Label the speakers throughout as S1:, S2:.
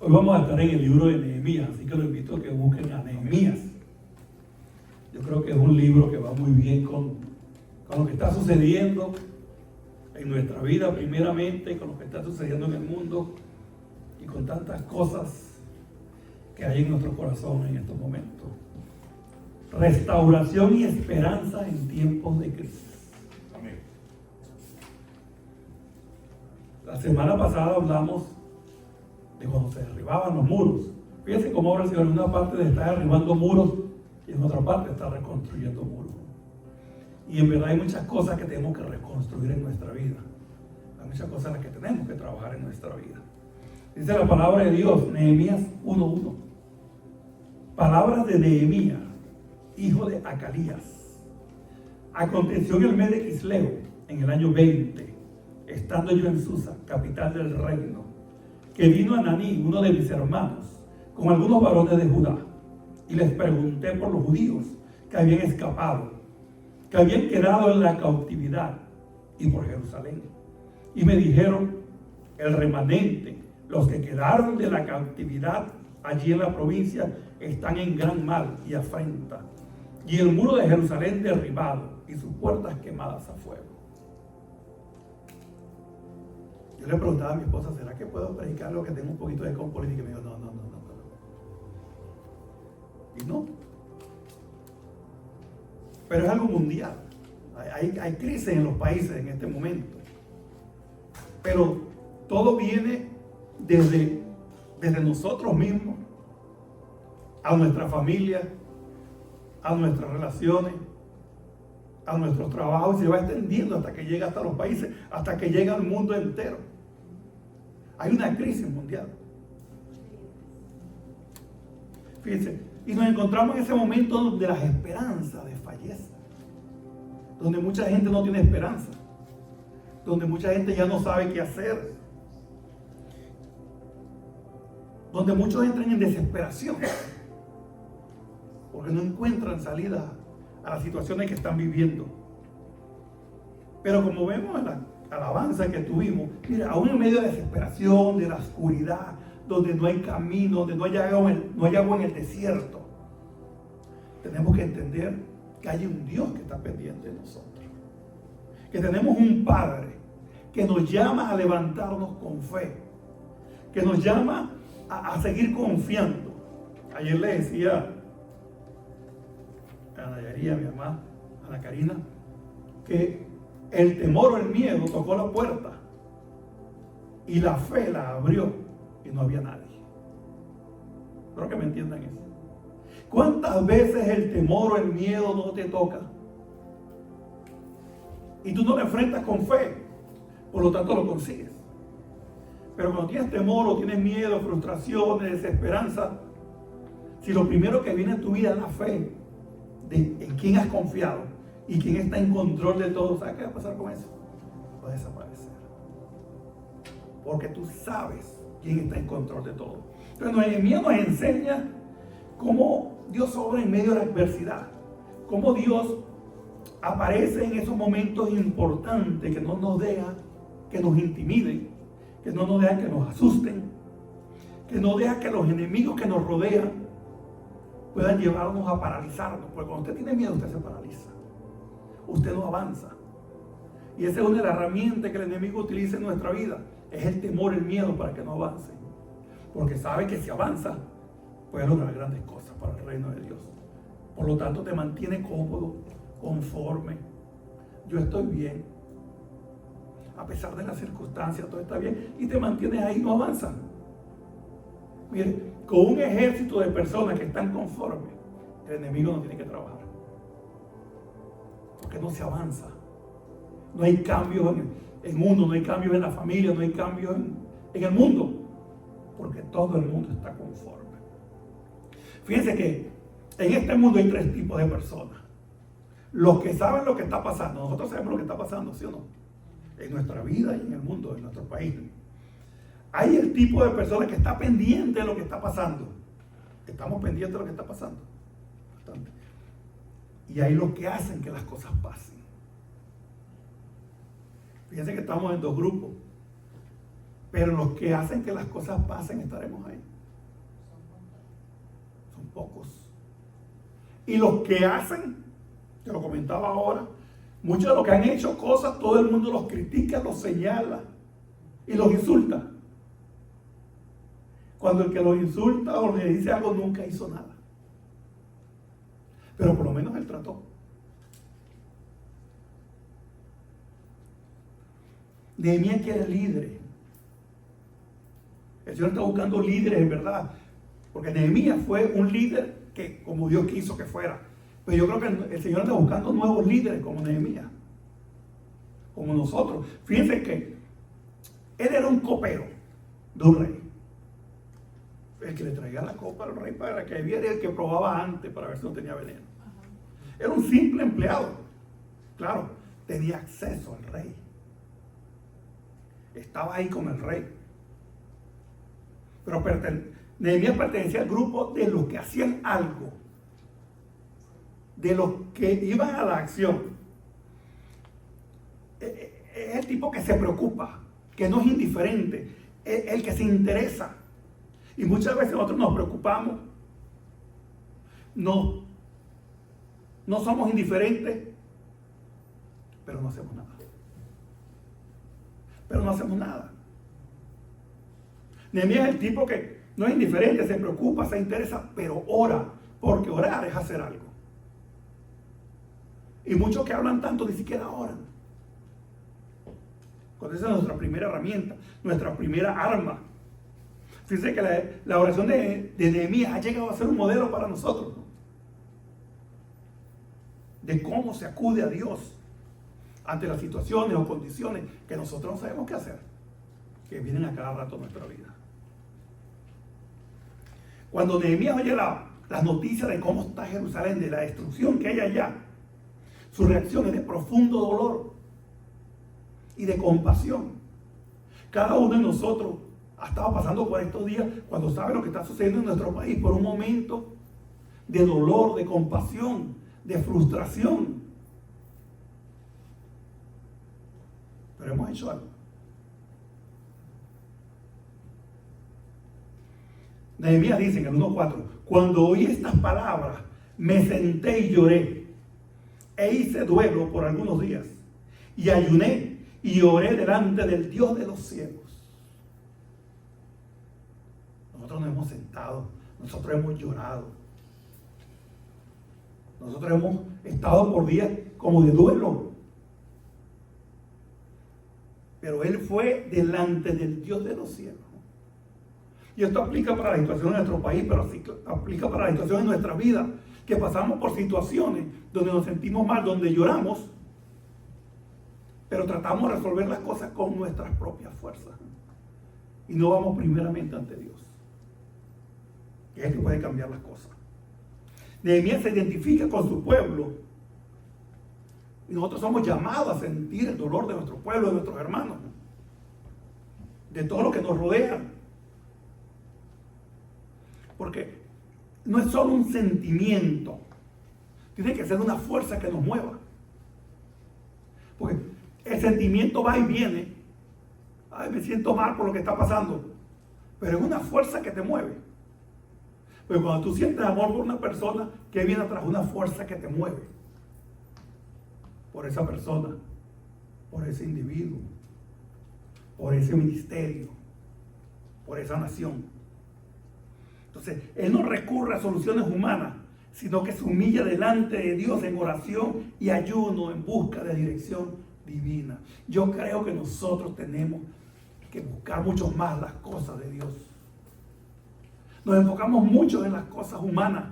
S1: Hoy vamos a estar en el libro de Nehemías, así que los invito a que busquen a Nehemías. Yo creo que es un libro que va muy bien con lo que está sucediendo en nuestra vida primeramente, con lo que está sucediendo en el mundo y con tantas cosas que hay en nuestro corazón en estos momentos. Restauración y esperanza en tiempos de crisis. Amén. La semana pasada hablamos de cuando se derribaban los muros. Fíjense cómo ahora en una parte está derribando muros y en otra parte está reconstruyendo muros. Y en verdad hay muchas cosas que tenemos que reconstruir en nuestra vida. Hay muchas cosas en las que tenemos que trabajar en nuestra vida. Dice la palabra de Dios, Nehemías 1:1. Palabras de Nehemías, hijo de Acalías. Aconteció en el mes de Quisleo, en el año 20, estando yo en Susa, capital del reino, que vino Ananí, uno de mis hermanos, con algunos varones de Judá, y les pregunté por los judíos que habían escapado, que habían quedado en la cautividad, y por Jerusalén. Y me dijeron, el remanente, los que quedaron de la cautividad allí en la provincia, están en gran mal y afrenta, y el muro de Jerusalén derribado, y sus puertas quemadas a fuego. Yo le preguntaba a mi esposa, ¿será que puedo predicar lo que tengo un poquito de con política? Y me dijo, no. Y no. Pero es algo mundial. Hay crisis en los países en este momento. Pero todo viene desde nosotros mismos, a nuestra familia, a nuestras relaciones, a nuestros trabajos, y se va extendiendo hasta que llega hasta los países, hasta que llega al mundo entero. Hay una crisis mundial. Fíjense, y nos encontramos en ese momento donde las esperanzas desfallecen, donde mucha gente no tiene esperanza, donde mucha gente ya no sabe qué hacer, donde muchos entran en desesperación porque no encuentran salida a las situaciones que están viviendo. Pero como vemos en la alabanza que tuvimos, mira, aún en medio de la desesperación, de la oscuridad, donde no hay camino, donde no hay agua en el desierto, tenemos que entender que hay un Dios que está pendiente de nosotros, que tenemos un Padre que nos llama a levantarnos con fe, que nos llama a seguir confiando. Ayer le decía a Nayaría, a mi mamá, a la Karina, que el temor o el miedo tocó la puerta y la fe la abrió y no había nadie. Espero que me entiendan eso. ¿Cuántas veces el temor o el miedo no te toca y tú no lo enfrentas con fe? Por lo tanto lo consigues. Pero cuando tienes temor o tienes miedo, frustraciones, desesperanza, si lo primero que viene en tu vida es la fe en quién has confiado y quién está en control de todo, ¿sabes qué va a pasar con eso? Va a desaparecer. Porque tú sabes quién está en control de todo. Entonces Nehemías nos enseña cómo Dios obra en medio de la adversidad, cómo Dios aparece en esos momentos importantes que no nos deja que nos intimiden, que no nos deja que nos asusten, que no deja que los enemigos que nos rodean puedan llevarnos a paralizarnos, porque cuando usted tiene miedo usted se paraliza, usted no avanza. Y esa es una de las herramientas que el enemigo utiliza en nuestra vida, es el temor, el miedo, para que no avance, porque sabe que si avanza puede lograr grandes cosas para el reino de Dios. Por lo tanto te mantiene cómodo, conforme. Yo estoy bien, a pesar de las circunstancias todo está bien, y te mantienes ahí, no avanzan. Mire, con un ejército de personas que están conformes, el enemigo no tiene que trabajar, porque no se avanza. No hay cambios en uno, no hay cambios en la familia, no hay cambios en el mundo, porque todo el mundo está conforme. Fíjense que en este mundo hay tres tipos de personas. Los que saben lo que está pasando, nosotros sabemos lo que está pasando, ¿sí o no? En nuestra vida y en el mundo, en nuestro país. Hay el tipo de persona que está pendiente de lo que está pasando. Estamos pendientes de lo que está pasando. Bastante. Y hay los que hacen que las cosas pasen. Fíjense que estamos en dos grupos. Pero los que hacen que las cosas pasen estaremos ahí. pocos. Y los que hacen, te lo comentaba ahora, muchos de los que han hecho cosas, todo el mundo los critica, los señala y los insulta. Cuando el que los insulta o le dice algo nunca hizo nada. Pero por lo menos él trató. Nehemías quiere líderes. El Señor está buscando líderes en verdad. Porque Nehemías fue un líder que como Dios quiso que fuera. Pero yo creo que el Señor está buscando nuevos líderes como Nehemías. Como nosotros. Fíjense que él era un copero de un rey. El que le traía la copa al rey para que viera, el que probaba antes para ver si no tenía veneno. Era un simple empleado. Claro, tenía acceso al rey. Estaba ahí con el rey. Pero Nehemías pertenecía al grupo de los que hacían algo. De los que iban a la acción. Es el tipo que se preocupa, que no es indiferente, es el que se interesa. Y muchas veces nosotros nos preocupamos, no somos indiferentes, pero no hacemos nada. Nehemías es el tipo que no es indiferente, se preocupa, se interesa, pero ora, porque orar es hacer algo. Y muchos que hablan tanto ni siquiera oran. Cuando esa es nuestra primera herramienta, nuestra primera arma. Fíjense que la oración de Nehemías ha llegado a ser un modelo para nosotros, ¿no? De cómo se acude a Dios ante las situaciones o condiciones que nosotros no sabemos qué hacer, que vienen a cada rato en nuestra vida. Cuando Nehemías oye las noticias de cómo está Jerusalén, de la destrucción que hay allá, su reacción es de profundo dolor y de compasión. Cada uno de nosotros ha estado pasando por estos días, cuando sabe lo que está sucediendo en nuestro país, por un momento de dolor, de compasión, de frustración. Pero hemos hecho algo. Nehemías dice en el 1:4: cuando oí estas palabras, me senté y lloré, e hice duelo por algunos días, y ayuné y oré delante del Dios de los cielos. Nosotros nos hemos sentado, nosotros hemos llorado, nosotros hemos estado por días como de duelo. Pero él fue delante del Dios de los cielos. Y esto aplica para la situación de nuestro país, pero así aplica para la situación de nuestra vida, que pasamos por situaciones donde nos sentimos mal, donde lloramos, pero tratamos de resolver las cosas con nuestras propias fuerzas. Y no vamos primeramente ante Dios, que es el que puede cambiar las cosas. Nehemías se identifica con su pueblo. Y nosotros somos llamados a sentir el dolor de nuestro pueblo, de nuestros hermanos, de todo lo que nos rodea. Porque no es solo un sentimiento, tiene que ser una fuerza que nos mueva. Porque el sentimiento va y viene. Ay, me siento mal por lo que está pasando. Pero es una fuerza que te mueve. Pero cuando tú sientes amor por una persona, ¿qué viene atrás? Una fuerza que te mueve. Por esa persona, por ese individuo, por ese ministerio, por esa nación. Entonces, él no recurre a soluciones humanas, sino que se humilla delante de Dios en oración y ayuno en busca de dirección divina. Yo creo que nosotros tenemos que buscar mucho más las cosas de Dios. Nos enfocamos mucho en las cosas humanas,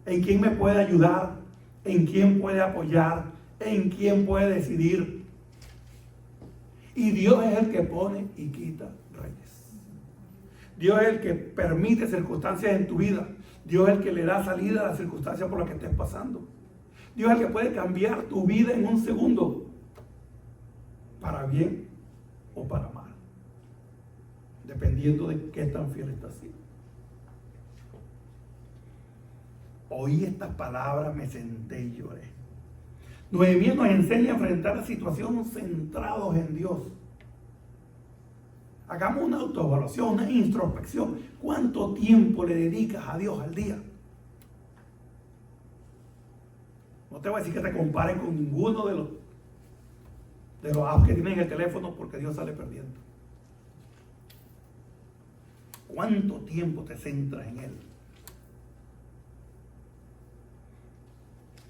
S1: en quién me puede ayudar, en quién puede apoyar, en quién puede decidir. Y Dios es el que pone y quita reyes. Dios es el que permite circunstancias en tu vida. Dios es el que le da salida a las circunstancias por las que estés pasando. Dios es el que puede cambiar tu vida en un segundo, para bien o para mal, dependiendo de qué tan fiel estás siendo. Oí estas palabras, me senté y lloré. Nehemías nos enseña a enfrentar la situación centrados en Dios. Hagamos una autoevaluación, una introspección. ¿Cuánto tiempo le dedicas a Dios al día? No te voy a decir que te compares con ninguno de los apps que tienes en el teléfono, porque Dios sale perdiendo. ¿Cuánto tiempo te centras en Él?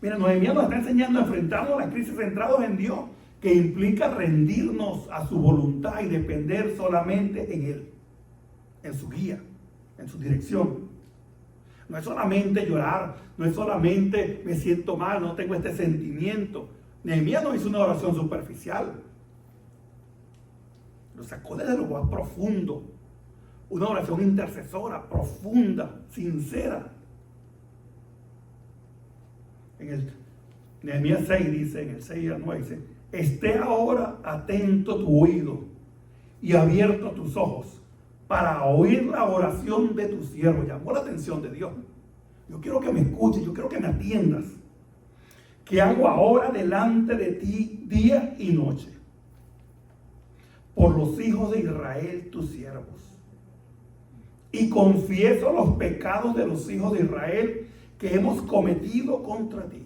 S1: Mira, Nehemías nos está enseñando a enfrentarnos a la crisis centrados en Dios, que implica rendirnos a su voluntad y depender solamente en Él, en su guía, en su dirección. No es solamente llorar, no es solamente me siento mal, no tengo este sentimiento. Nehemías no hizo una oración superficial, lo sacó desde lo más profundo, una oración intercesora, profunda, sincera. En el Nehemías 6 dice, en el 6 al 9 dice: esté ahora atento tu oído y abierto tus ojos para oír la oración de tu siervo. Llamó la atención de Dios. Yo quiero que me escuches, yo quiero que me atiendas. Que hago ahora delante de ti día y noche, por los hijos de Israel, tus siervos. Y confieso los pecados de los hijos de Israel que hemos cometido contra ti.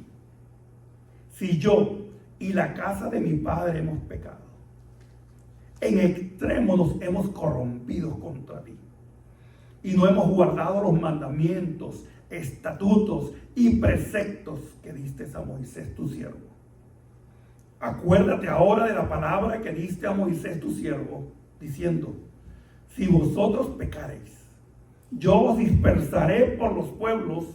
S1: Si yo y la casa de mi padre hemos pecado, en extremo nos hemos corrompido contra ti, y no hemos guardado los mandamientos, estatutos y preceptos que diste a Moisés tu siervo. Acuérdate ahora de la palabra que diste a Moisés tu siervo, diciendo: si vosotros pecareis, yo os dispersaré por los pueblos,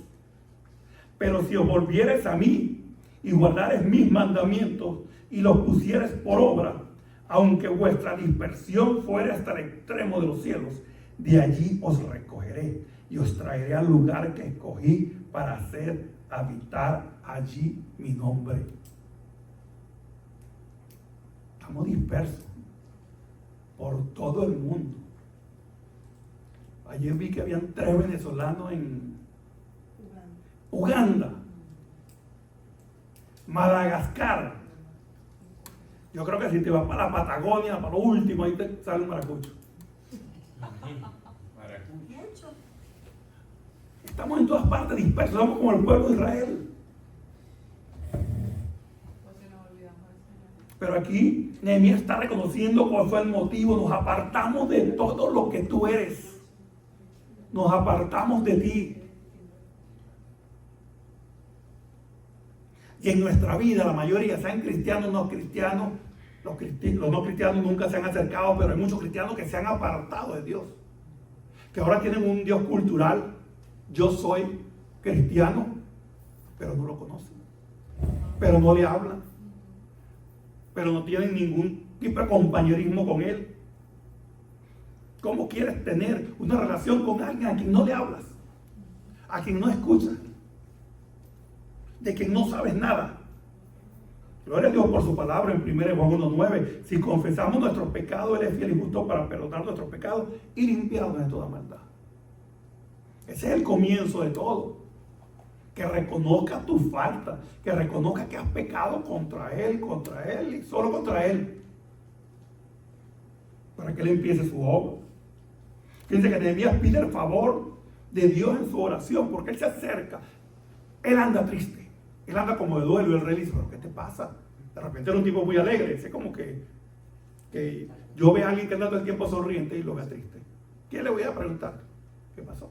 S1: pero si os volviereis a mí y guardareis mis mandamientos y los pusiereis por obra, aunque vuestra dispersión fuere hasta el extremo de los cielos, de allí os recogeré y os traeré al lugar que escogí para hacer habitar allí mi nombre. Estamos dispersos por todo el mundo. Ayer vi que habían 3 venezolanos en Uganda, Madagascar. Yo creo que si te vas para la Patagonia, para lo último, ahí te sale un maracucho. Estamos en todas partes dispersos, somos como el pueblo de Israel. Pero aquí Nehemías está reconociendo cuál fue el motivo. Nos apartamos de todo lo que tú eres. Nos apartamos de ti. Y en nuestra vida, la mayoría, sean cristianos o no cristianos, los no cristianos nunca se han acercado, pero hay muchos cristianos que se han apartado de Dios. Que ahora tienen un Dios cultural. Yo soy cristiano, pero no lo conocen. Pero no le hablan. Pero no tienen ningún tipo de compañerismo con Él. ¿Cómo quieres tener una relación con alguien a quien no le hablas? A quien no escuchas. De quien no sabes nada. Gloria a Dios por su palabra en 1 Juan 1:9. Si confesamos nuestros pecados, Él es fiel y justo para perdonar nuestros pecados y limpiarnos de toda maldad. Ese es el comienzo de todo. Que reconozca tu falta, que reconozca que has pecado contra Él y solo contra Él, para que Él empiece su obra. Fíjense que Nehemías pide el favor de Dios en su oración, porque Él se acerca. Él anda triste, Él anda como de duelo, y el rey dice: ¿pero qué te pasa? De repente era un tipo muy alegre, es como que yo veo a alguien que anda todo el tiempo sonriente y lo vea triste. ¿Qué le voy a preguntar? ¿Qué pasó?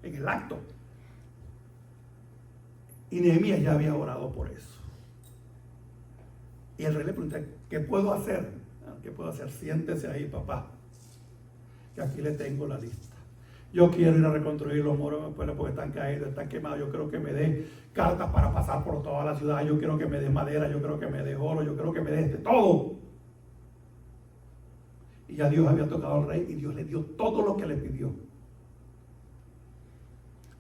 S1: En el acto. Y Nehemías ya había orado por eso. Y el rey le pregunta: ¿qué puedo hacer? ¿Qué puedo hacer? Siéntese ahí, papá, que aquí le tengo la lista. Yo quiero ir a reconstruir los muros porque están caídos, están quemados. Yo quiero que me dé cartas para pasar por toda la ciudad. Yo quiero que me dé madera, yo quiero que me dé oro, yo quiero que me dé todo. Y ya Dios había tocado al rey y Dios le dio todo lo que le pidió.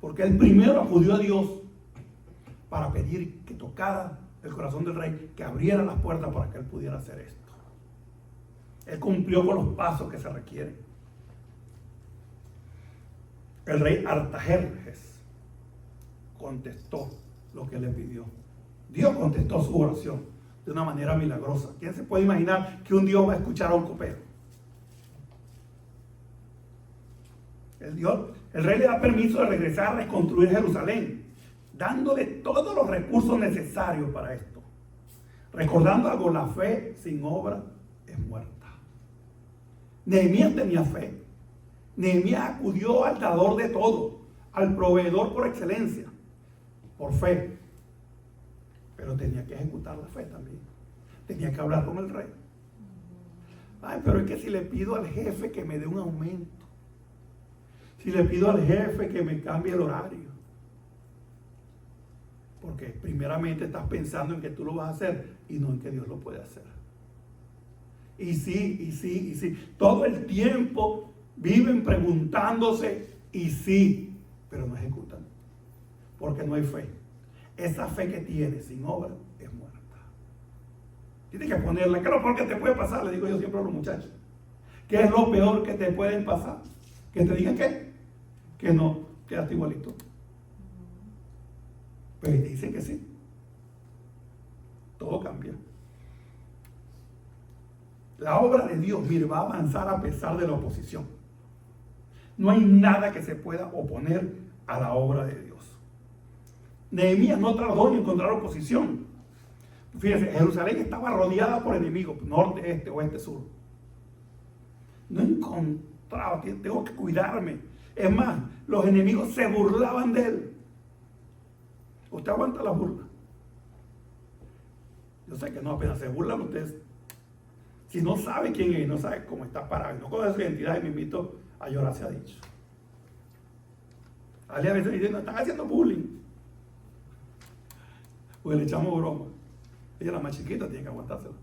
S1: Porque él primero acudió a Dios para pedir que tocara el corazón del rey, que abriera las puertas para que él pudiera hacer esto. Él cumplió con los pasos que se requieren. El rey Artajerjes contestó lo que le pidió. Dios contestó su oración de una manera milagrosa. ¿Quién se puede imaginar que un Dios va a escuchar a un copero? El rey le da permiso de regresar a reconstruir Jerusalén, dándole todos los recursos necesarios para esto. Recordando algo, la fe sin obra es muerta. Nehemías tenía fe. Nehemías acudió al dador de todo, al proveedor por excelencia, por fe. Pero tenía que ejecutar la fe también. Tenía que hablar con el rey. Ay, pero es que si le pido al jefe que me dé un aumento, si le pido al jefe que me cambie el horario, porque primeramente estás pensando en que tú lo vas a hacer y no en que Dios lo puede hacer. Y sí. Todo el tiempo viven preguntándose y sí, pero no ejecutan. Porque no hay fe. Esa fe que tienes sin obra es muerta. Tienes que ponerla. ¿Qué es lo peor que te puede pasar? Le digo yo siempre a los muchachos. ¿Qué es lo peor que te pueden pasar? Que te digan ¿qué? Que no, quedaste igualito. Pero te dicen que sí. Todo cambia. La obra de Dios, mire, va a avanzar a pesar de la oposición. No hay nada que se pueda oponer a la obra de Dios. Nehemías no tardó en encontrar oposición. Fíjense, Jerusalén estaba rodeada por enemigos, norte, este, oeste, sur. No encontraba, tengo que cuidarme. Es más, los enemigos se burlaban de él. Usted aguanta la burla. Yo sé que no, apenas se burlan ustedes. Si no sabe quién es, no sabe cómo está parado, no conoce su identidad, y me invito a llorar, se ha dicho. A veces diciendo, están haciendo bullying. Pues le echamos broma. Ella, la más chiquita, tiene que aguantárselo.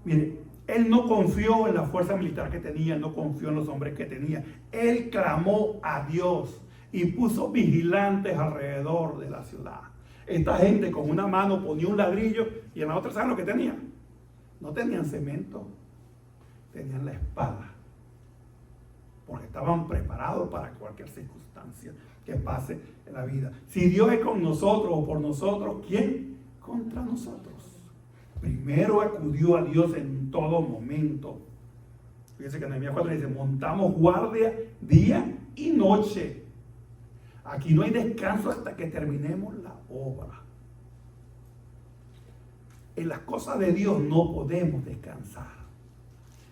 S1: Mire, él no confió en la fuerza militar que tenía, él no confió en los hombres que tenía. Él clamó a Dios y puso vigilantes alrededor de la ciudad. Esta gente con una mano ponía un ladrillo y en la otra, ¿saben lo que tenían? No tenían cemento, tenían la espada. Porque estaban preparados para cualquier circunstancia que pase en la vida. Si Dios es con nosotros o por nosotros, ¿quién? Contra nosotros. Primero acudió a Dios en todo momento. Fíjense que en Nehemías 4 dice, montamos guardia día y noche. Aquí no hay descanso hasta que terminemos la obra. En las cosas de Dios no podemos descansar.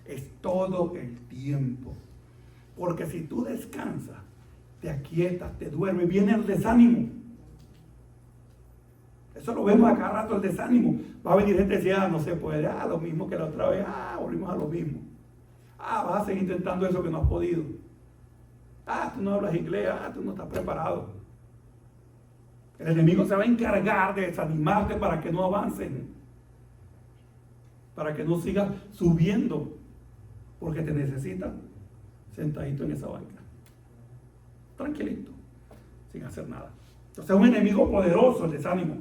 S1: Es todo el tiempo. Porque si tú descansas, te aquietas, te duermes, viene el desánimo. Eso lo vemos a cada rato, el desánimo. Va a venir gente y decir, no se puede, lo mismo que la otra vez, volvimos a lo mismo. Vas a seguir intentando eso que no has podido. Tú no hablas inglés, tú no estás preparado. El enemigo se va a encargar de desanimarte para que no avancen, para que no sigas subiendo, porque te necesita sentadito en esa banca, tranquilito, sin hacer nada. Entonces es un enemigo poderoso el desánimo.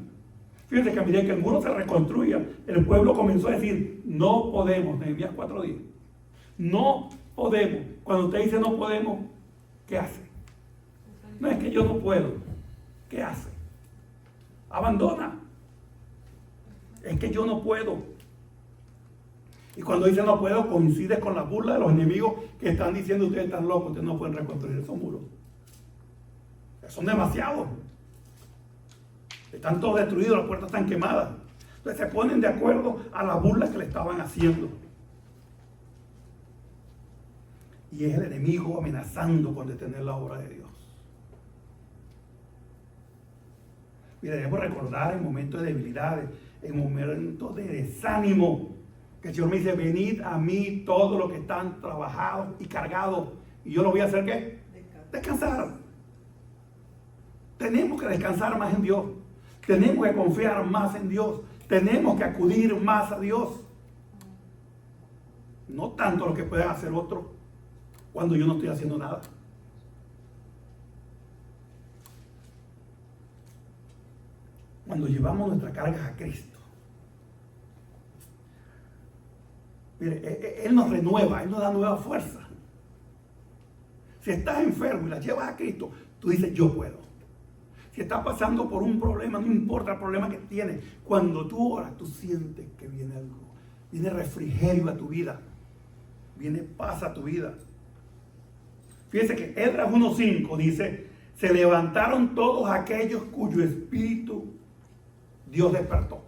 S1: Fíjense que a medida que el muro se reconstruía, el pueblo comenzó a decir, no podemos. Nehemías 4:10. No podemos. Cuando usted dice no podemos, ¿qué hace? No es que yo no puedo. ¿Qué hace? Abandona. Es que yo no puedo. Y cuando dice no puedo, coincide con la burla de los enemigos que están diciendo ustedes están locos, ustedes no pueden reconstruir esos muros. Son demasiados. Están todos destruidos, las puertas están quemadas. Entonces se ponen de acuerdo a la burla que le estaban haciendo. Y es el enemigo amenazando con detener la obra de Dios. Mire, debemos recordar en momentos de debilidades, en momentos de desánimo, que el Señor me dice, venid a mí todos los que están trabajados y cargados. Y yo lo voy a hacer, ¿qué? Descansar. Tenemos que descansar más en Dios. Tenemos que confiar más en Dios. Tenemos que acudir más a Dios. No tanto lo que puedan hacer otros cuando yo no estoy haciendo nada. Cuando llevamos nuestras cargas a Cristo, mire, Él nos renueva, Él nos da nueva fuerza. Si estás enfermo y la llevas a Cristo, tú dices, yo puedo. Si estás pasando por un problema, no importa el problema que tienes, cuando tú oras, tú sientes que viene algo, viene refrigerio a tu vida. viene paz a tu vida. Fíjense que Esdras 1:5 dice, se levantaron todos aquellos cuyo espíritu Dios despertó.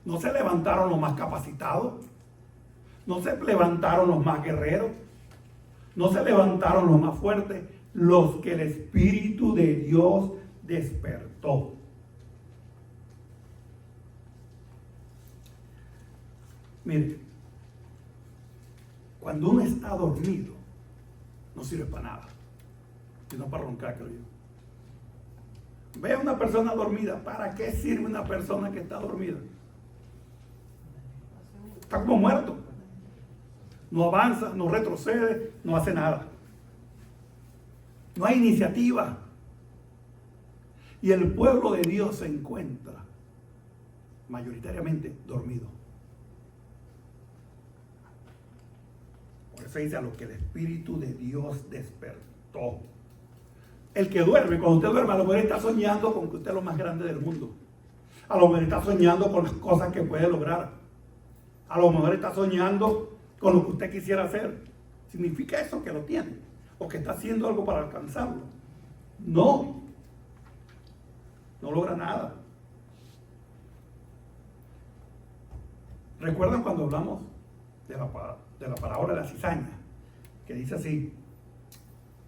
S1: No se levantaron los más capacitados, no se levantaron los más guerreros, no se levantaron los más fuertes, los que el Espíritu de Dios despertó. Mire, cuando uno está dormido, no sirve para nada, sino para roncar, creo yo. Ve a una persona dormida, ¿para qué sirve una persona que está dormida? Está como muerto. No avanza, no retrocede, no hace nada. No hay iniciativa. Y el pueblo de Dios se encuentra mayoritariamente dormido. Por eso dice a lo que el Espíritu de Dios despertó. El que duerme, cuando usted duerme, a lo mejor está soñando con que usted es lo más grande del mundo. A lo mejor está soñando con las cosas que puede lograr. A lo mejor está soñando con lo que usted quisiera hacer. ¿Significa eso que lo tiene? ¿O que está haciendo algo para alcanzarlo? No. No logra nada. ¿Recuerdan cuando hablamos de la parábola de la cizaña? Que dice así: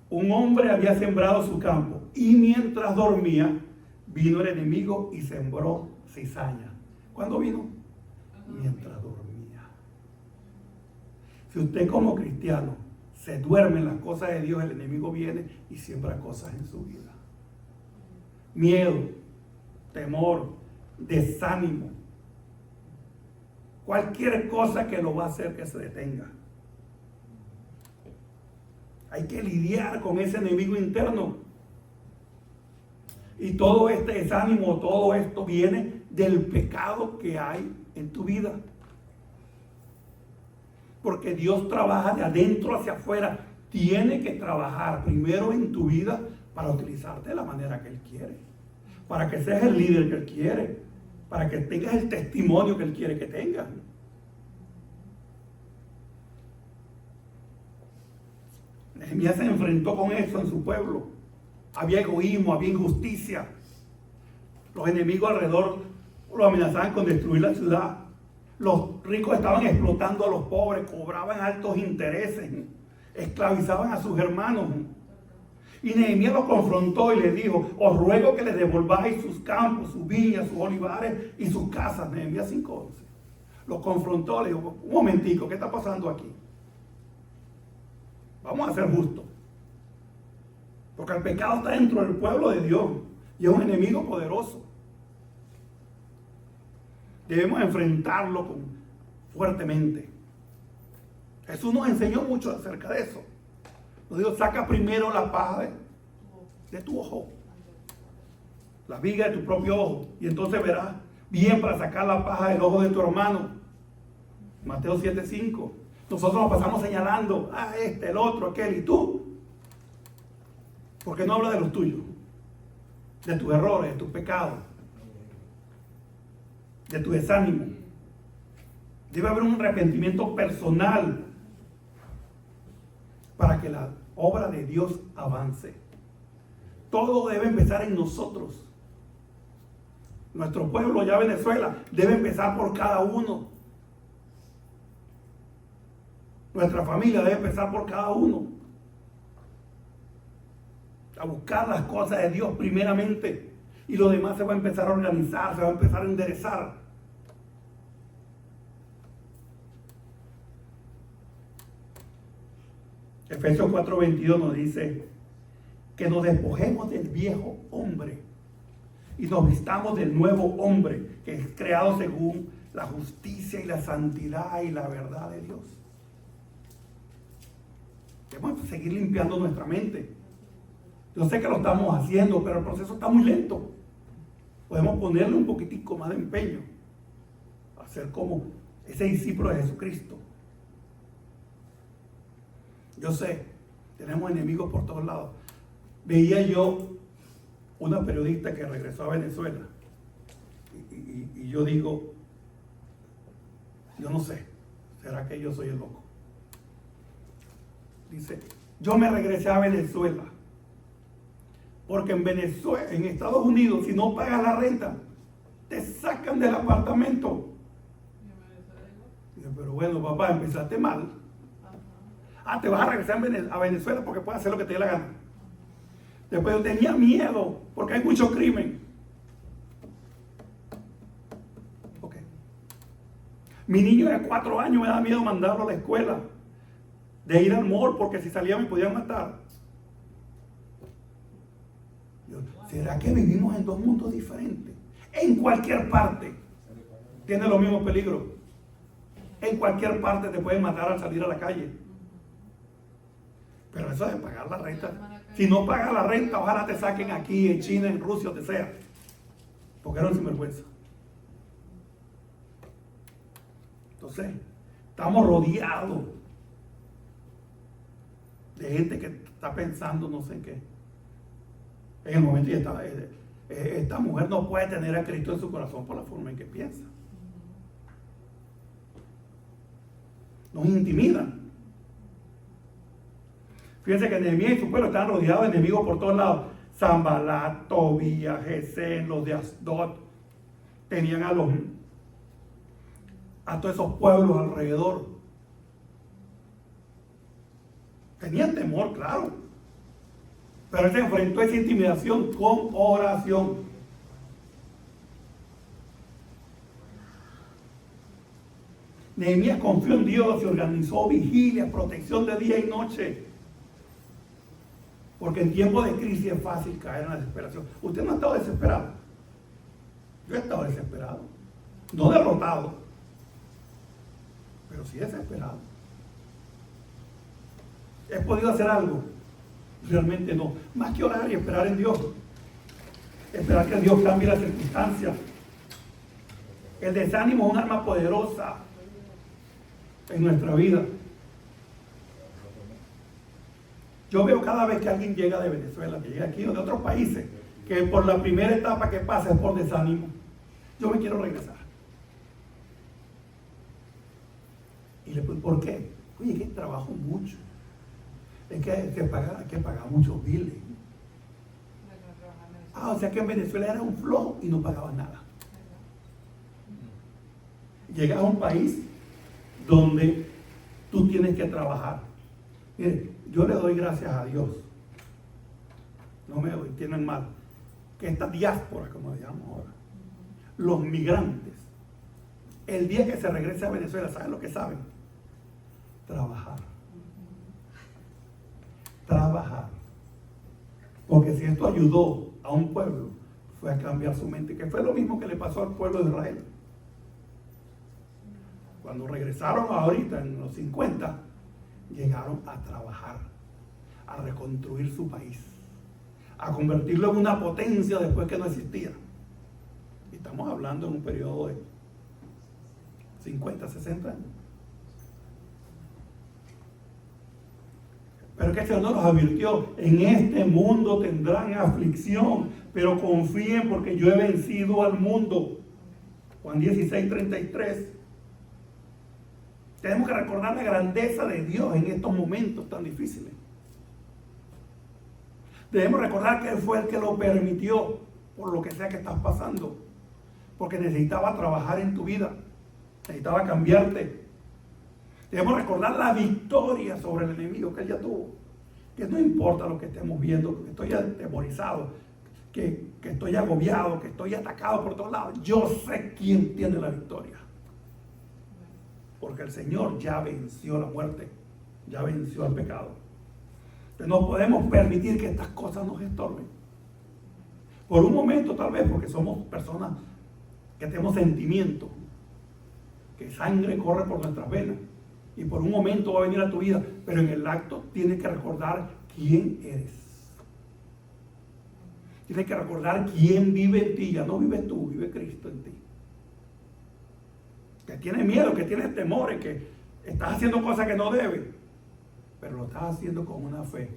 S1: un hombre había sembrado su campo y mientras dormía vino el enemigo y sembró cizaña. ¿Cuándo vino? Mientras dormía. Si usted como cristiano se duerme en las cosas de Dios, el enemigo viene y siembra cosas en su vida. Miedo, temor, desánimo. Cualquier cosa que lo va a hacer que se detenga. Hay que lidiar con ese enemigo interno. Y todo este desánimo, todo esto viene del pecado que hay en tu vida. Porque Dios trabaja de adentro hacia afuera. Tiene que trabajar primero en tu vida para utilizarte de la manera que Él quiere. Para que seas el líder que Él quiere. Para que tengas el testimonio que Él quiere que tengas. Nehemías se enfrentó con eso en su pueblo. Había egoísmo, había injusticia. Los enemigos alrededor lo amenazaban con destruir la ciudad. Los ricos estaban explotando a los pobres, cobraban altos intereses, esclavizaban a sus hermanos. Y Nehemías los confrontó y les dijo: os ruego que les devolváis sus campos, sus viñas, sus olivares y sus casas. Nehemías 5:11. Los confrontó, le dijo: un momentico, ¿qué está pasando aquí? Vamos a ser justos. Porque el pecado está dentro del pueblo de Dios y es un enemigo poderoso. Debemos enfrentarlo fuertemente. Jesús nos enseñó mucho acerca de eso. Nos dijo: saca primero la paja de tu ojo, la viga de tu propio ojo, y entonces verás bien para sacar la paja del ojo de tu hermano. Mateo 7:5. Nosotros nos pasamos señalando: este, el otro, aquel, y tú. ¿Por qué no hablas de los tuyos? De tus errores, de tus pecados, de tu desánimo. Debe haber un arrepentimiento personal para que la obra de Dios avance. Todo debe empezar en nosotros. Nuestro pueblo, ya Venezuela, debe empezar por cada uno. Nuestra familia debe empezar por cada uno. A buscar las cosas de Dios primeramente. Y lo demás se va a empezar a organizar, se va a empezar a enderezar. Efesios 4:22 nos dice que nos despojemos del viejo hombre y nos vistamos del nuevo hombre, que es creado según la justicia y la santidad y la verdad de Dios. Debemos seguir limpiando nuestra mente. Yo sé que lo estamos haciendo, pero el proceso está muy lento. Podemos ponerle un poquitico más de empeño a ser como ese discípulo de Jesucristo. Yo sé, tenemos enemigos por todos lados. Veía yo una periodista que regresó a Venezuela y yo digo, yo no sé, ¿será que yo soy el loco? Dice, yo me regresé a Venezuela. Porque en Venezuela, en Estados Unidos, si no pagas la renta, te sacan del apartamento. Dice, pero bueno, papá, empezaste mal. Te vas a regresar a Venezuela porque puedes hacer lo que te dé la gana. Después yo tenía miedo porque hay mucho crimen. Okay. Mi niño de 4 años me da miedo mandarlo a la escuela, de ir al mall porque si salía me podían matar. ¿Será que vivimos en dos mundos diferentes? En cualquier parte tiene los mismos peligros. En cualquier parte te pueden matar al salir a la calle. Pero eso de pagar la renta, si no pagas la renta, ojalá te saquen aquí, en China, en Rusia, donde sea. Porque eres un sinvergüenza. Entonces, estamos rodeados de gente que está pensando no sé en qué. En el momento esta mujer no puede tener a Cristo en su corazón por la forma en que piensa. Nos intimidan. Fíjense que Nehemías y su pueblo estaban rodeados de enemigos por todos lados. Sanballat, Tobías, Gesén, los de Asdod. Tenían a todos esos pueblos alrededor. Tenían temor, claro. Pero él se enfrentó a esa intimidación con oración. Nehemías confió en Dios y organizó vigilias, protección de día y noche. Porque en tiempos de crisis es fácil caer en la desesperación. ¿Usted no ha estado desesperado? Yo he estado desesperado. No derrotado, pero sí desesperado. ¿He podido hacer algo? Realmente no. Más que orar y esperar en Dios. Esperar que Dios cambie las circunstancias. El desánimo es un arma poderosa en nuestra vida. Yo veo cada vez que alguien llega de Venezuela, que llega aquí o de otros países, que por la primera etapa que pasa es por desánimo. Yo me quiero regresar. Y le pregunto, ¿por qué? Oye, es que trabajo mucho. Es que hay que pagar muchos biles. O sea que en Venezuela era un flojo y no pagaba nada. Llegas a un país donde tú tienes que trabajar. Mire, yo le doy gracias a Dios. No me entiendan mal. Que esta diáspora, como le llamamos ahora, los migrantes, el día que se regrese a Venezuela, ¿saben lo que saben? Trabajar. Trabajar. Porque si esto ayudó a un pueblo, fue a cambiar su mente, que fue lo mismo que le pasó al pueblo de Israel. Cuando regresaron ahorita en los 50, llegaron a trabajar, a reconstruir su país, a convertirlo en una potencia después que no existía. Y estamos hablando en un periodo de 50, 60 años. Pero que el Señor nos advirtió, en este mundo tendrán aflicción, pero confíen porque yo he vencido al mundo. Juan 16, 33. Tenemos que recordar la grandeza de Dios en estos momentos tan difíciles. Debemos recordar que Él fue el que lo permitió, por lo que sea que estás pasando. Porque necesitaba trabajar en tu vida, necesitaba cambiarte. Debemos recordar la victoria sobre el enemigo que Él ya tuvo. Que no importa lo que estemos viendo, que estoy atemorizado, que estoy agobiado, que estoy atacado por todos lados. Yo sé quién tiene la victoria. Porque el Señor ya venció la muerte, ya venció al pecado. Entonces no podemos permitir que estas cosas nos estorben. Por un momento tal vez, porque somos personas que tenemos sentimientos, que sangre corre por nuestras venas. Y por un momento va a venir a tu vida, pero en el acto tienes que recordar quién eres. Tienes que recordar quién vive en ti. Ya no vives tú, vive Cristo en ti. Que tienes miedo, que tienes temores, que estás haciendo cosas que no debes, pero lo estás haciendo con una fe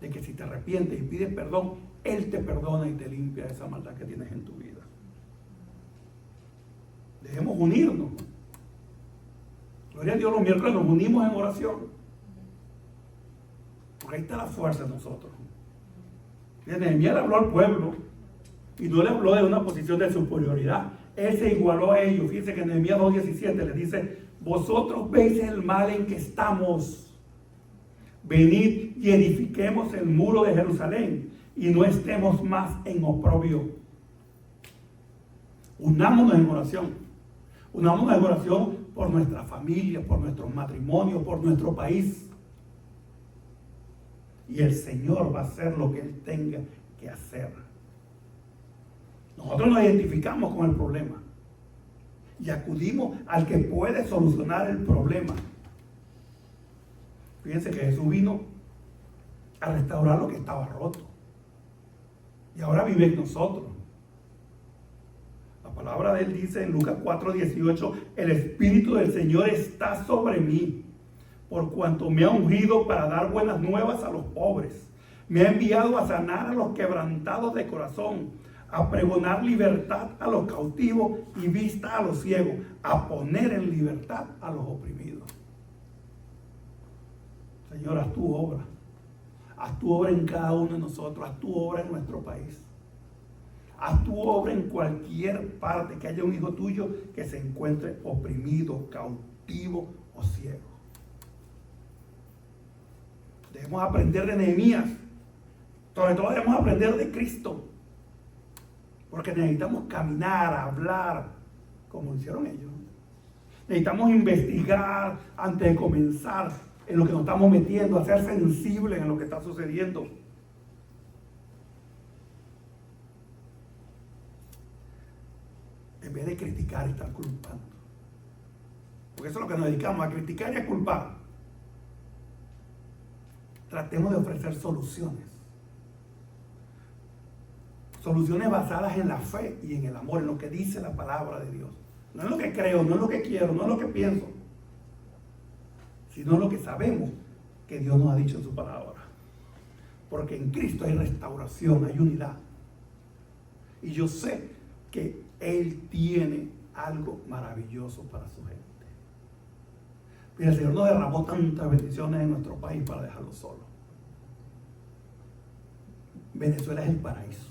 S1: de que si te arrepientes y pides perdón, Él te perdona y te limpia esa maldad que tienes en tu vida. Debemos unirnos. Gloria a Dios, los miércoles nos unimos en oración. Porque ahí está la fuerza de nosotros. Nehemías le habló al pueblo y no le habló de una posición de superioridad. Él se igualó a ellos. Fíjense que en Nehemías 2:17 le dice: vosotros veis el mal en que estamos. Venid y edifiquemos el muro de Jerusalén y no estemos más en oprobio. Unámonos en oración. Unámonos en oración por nuestra familia, por nuestros matrimonios, por nuestro país. Y el Señor va a hacer lo que Él tenga que hacer. Nosotros nos identificamos con el problema y acudimos al que puede solucionar el problema. Fíjense que Jesús vino a restaurar lo que estaba roto. Y ahora vive en nosotros. La palabra de Él dice en Lucas 4:18: el Espíritu del Señor está sobre mí, por cuanto me ha ungido para dar buenas nuevas a los pobres. Me ha enviado a sanar a los quebrantados de corazón, a pregonar libertad a los cautivos y vista a los ciegos, a poner en libertad a los oprimidos. Señor, haz tu obra. Haz tu obra en cada uno de nosotros. Haz tu obra en nuestro país. Haz tu obra en cualquier parte que haya un hijo tuyo que se encuentre oprimido, cautivo o ciego. Debemos aprender de Nehemías. Sobre todo debemos aprender de Cristo. Porque necesitamos caminar, hablar, como hicieron ellos. Necesitamos investigar antes de comenzar en lo que nos estamos metiendo, a ser sensibles en lo que está sucediendo. En vez de criticar y estar culpando. Porque eso es lo que nos dedicamos, a criticar y a culpar. Tratemos de ofrecer soluciones. Soluciones basadas en la fe y en el amor, en lo que dice la palabra de Dios. No es lo que creo, no es lo que quiero, no es lo que pienso, sino lo que sabemos que Dios nos ha dicho en su palabra. Porque en Cristo hay restauración, hay unidad. Y yo sé que Él tiene algo maravilloso para su gente. Y el Señor nos derramó tantas bendiciones en nuestro país para dejarlo solo. Venezuela es el paraíso.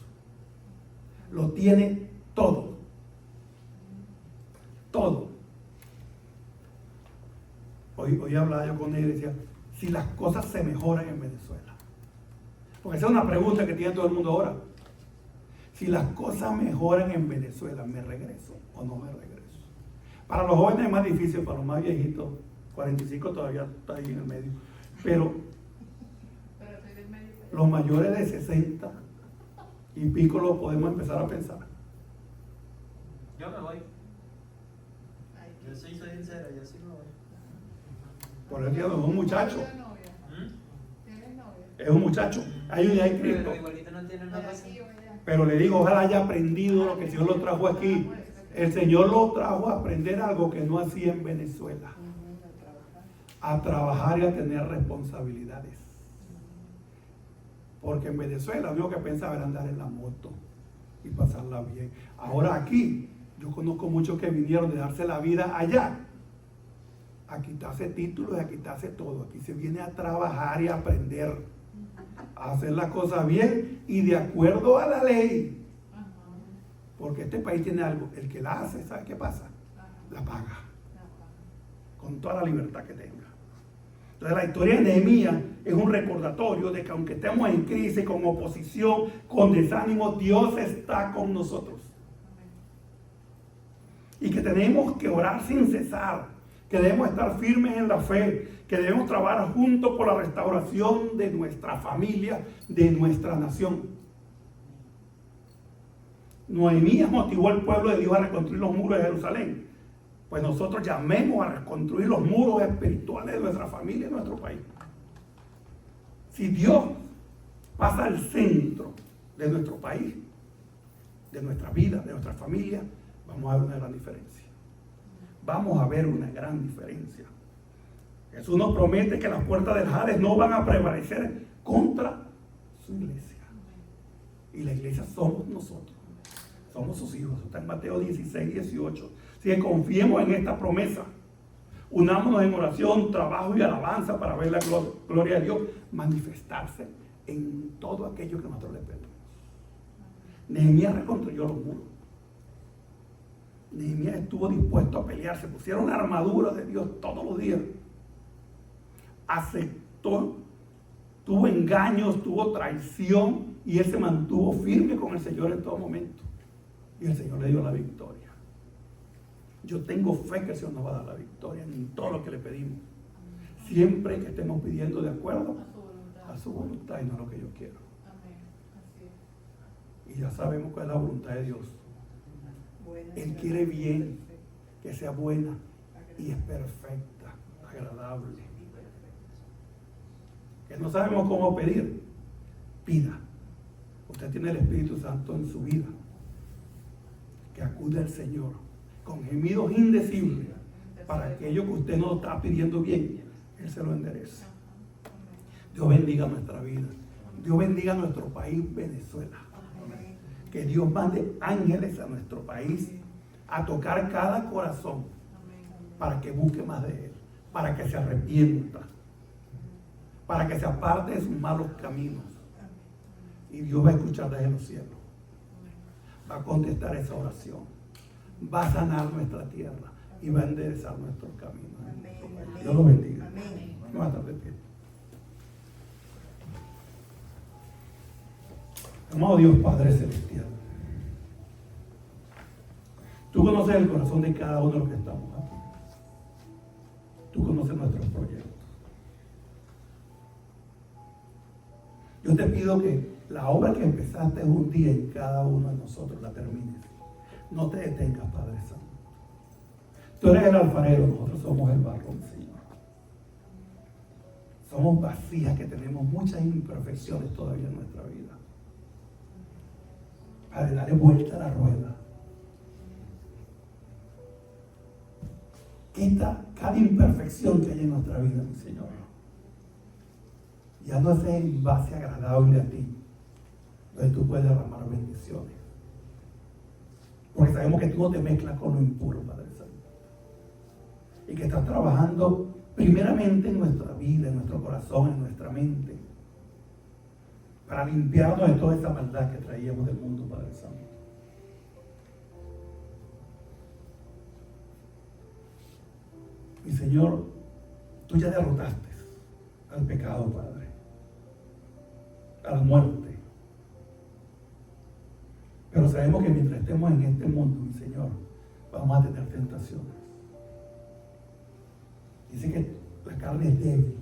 S1: Lo tiene todo. Todo. Hoy hablaba yo con él y decía: si las cosas se mejoran en Venezuela. Porque esa es una pregunta que tiene todo el mundo ahora. Si las cosas mejoran en Venezuela, ¿me regreso o no me regreso? Para los jóvenes es más difícil, para los más viejitos, 45 todavía está ahí en el medio. Pero los mayores de 60 y pico lo podemos empezar a pensar.
S2: Yo me voy. Yo soy sincero, yo sí me voy.
S1: Por el día es un muchacho.
S3: ¿Tienes novia?
S1: Es un muchacho. Hay unidad en Cristo.
S2: Pero igualito no tiene nada.
S1: Pero le digo, ojalá haya aprendido lo que el Señor lo trajo aquí. El Señor lo trajo a aprender algo que no hacía en Venezuela. A trabajar y a tener responsabilidades. Porque en Venezuela lo único que pensaba era andar en la moto y pasarla bien. Ahora aquí, yo conozco muchos que vinieron de darse la vida allá, a quitarse títulos y a quitarse todo. Aquí se viene a trabajar y a aprender a hacer las cosas bien y de acuerdo a la ley. Porque este país tiene algo: el que la hace, ¿sabe qué pasa? La paga. Con toda la libertad que tenga. Entonces la historia de Nehemías es un recordatorio de que aunque estemos en crisis, con oposición, con desánimo, Dios está con nosotros. Y que tenemos que orar sin cesar, que debemos estar firmes en la fe, que debemos trabajar juntos por la restauración de nuestra familia, de nuestra nación. Nehemías motivó al pueblo de Dios a reconstruir los muros de Jerusalén. Pues nosotros llamemos a reconstruir los muros espirituales de nuestra familia y de nuestro país. Si Dios pasa al centro de nuestro país, de nuestra vida, de nuestra familia, vamos a ver una gran diferencia. Vamos a ver una gran diferencia. Jesús nos promete que las puertas del Hades no van a prevalecer contra su iglesia. Y la iglesia somos nosotros. Somos sus hijos. Está en Mateo 16, 18. Así que confiemos en esta promesa. Unámonos en oración, trabajo y alabanza para ver la gloria de Dios manifestarse en todo aquello que nosotros le pedimos. Nehemías reconstruyó los muros. Nehemías estuvo dispuesto a pelear. Se pusieron la armadura de Dios todos los días. Aceptó, tuvo engaños, tuvo traición, y él se mantuvo firme con el Señor en todo momento. Y el Señor le dio la victoria. Yo tengo fe que el Señor nos va a dar la victoria en todo lo que le pedimos. Siempre que estemos pidiendo de acuerdo a su voluntad y no lo que yo quiero. Y ya sabemos cuál es la voluntad de Dios. Él quiere bien, que sea buena y es perfecta, agradable. Que no sabemos cómo pedir, pida. Usted tiene el Espíritu Santo en su vida, que acude al Señor con gemidos indecibles para aquello que usted no está pidiendo bien, Él se lo endereza. Dios bendiga nuestra vida. Dios bendiga nuestro país, Venezuela. Que Dios mande ángeles a nuestro país a tocar cada corazón para que busque más de Él, para que se arrepienta, para que se aparte de sus malos caminos. Y Dios va a escuchar desde los cielos, va a contestar esa oración, va a sanar nuestra tierra y va a enderezar nuestros caminos. Dios los bendiga. Vamos a estar de pie. Amado Dios Padre Celestial, tú conoces el corazón de cada uno de los que estamos aquí. Tú conoces nuestros proyectos. Yo te pido que la obra que empezaste un día en cada uno de nosotros la termines. No te detengas, Padre Santo. Tú eres el alfarero, nosotros somos el barro, Señor. Somos vasijas que tenemos muchas imperfecciones todavía en nuestra vida. Padre, dale vuelta a la rueda. Quita cada imperfección que hay en nuestra vida, mi Señor. Ya no es el envase agradable a ti, donde tú puedes derramar bendiciones. Porque sabemos que tú no te mezclas con lo impuro, Padre Santo. Y que estás trabajando primeramente en nuestra vida, en nuestro corazón, en nuestra mente, para limpiarnos de toda esa maldad que traíamos del mundo, Padre Santo. Mi Señor, tú ya derrotaste al pecado, Padre, a la muerte. Pero sabemos que mientras estemos en este mundo, mi Señor, vamos a tener tentaciones. Dice que la carne es débil.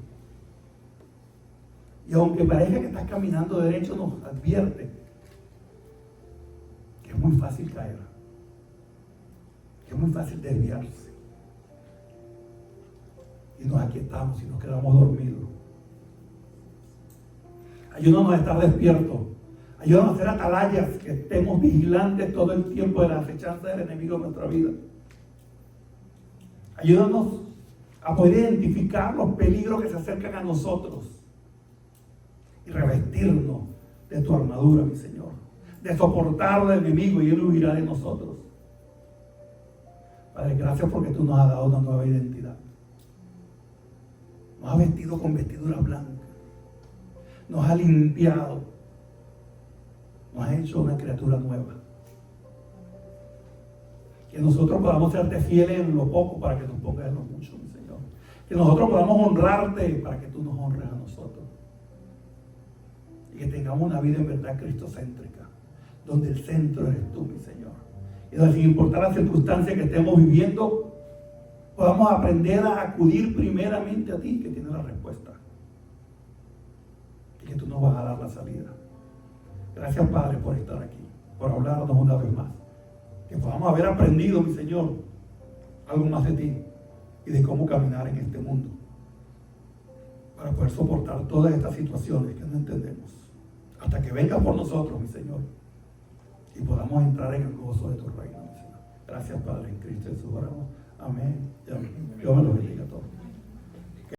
S1: Y aunque parezca que estás caminando derecho, nos advierte que es muy fácil caer, que es muy fácil desviarse. Y nos aquietamos y nos quedamos dormidos. Ayúdanos a estar despiertos. Ayúdanos a hacer atalayas, que estemos vigilantes todo el tiempo de la acechanza del enemigo en nuestra vida. Ayúdanos a poder identificar los peligros que se acercan a nosotros y revestirnos de tu armadura, mi Señor, de soportar al enemigo y él huirá de nosotros. Padre, gracias porque tú nos has dado una nueva identidad. Nos has vestido con vestidura blanca, nos has limpiado, nos has hecho una criatura nueva. Que nosotros podamos serte fieles en lo poco para que nos pongas en lo mucho, mi Señor. Que nosotros podamos honrarte para que tú nos honres a nosotros. Y que tengamos una vida en verdad cristocéntrica, donde el centro eres tú, mi Señor. Y donde, sin importar las circunstancias que estemos viviendo, podamos aprender a acudir primeramente a ti, que tienes la respuesta. Y que tú nos vas a dar la salida. Gracias, Padre, por estar aquí, por hablarnos una vez más. Que podamos haber aprendido, mi Señor, algo más de ti y de cómo caminar en este mundo, para poder soportar todas estas situaciones que no entendemos, hasta que venga por nosotros, mi Señor, y podamos entrar en el gozo de tu reino, mi Señor. Gracias, Padre, en Cristo Jesús oramos. Amén y amén. Dios me los bendiga a todos.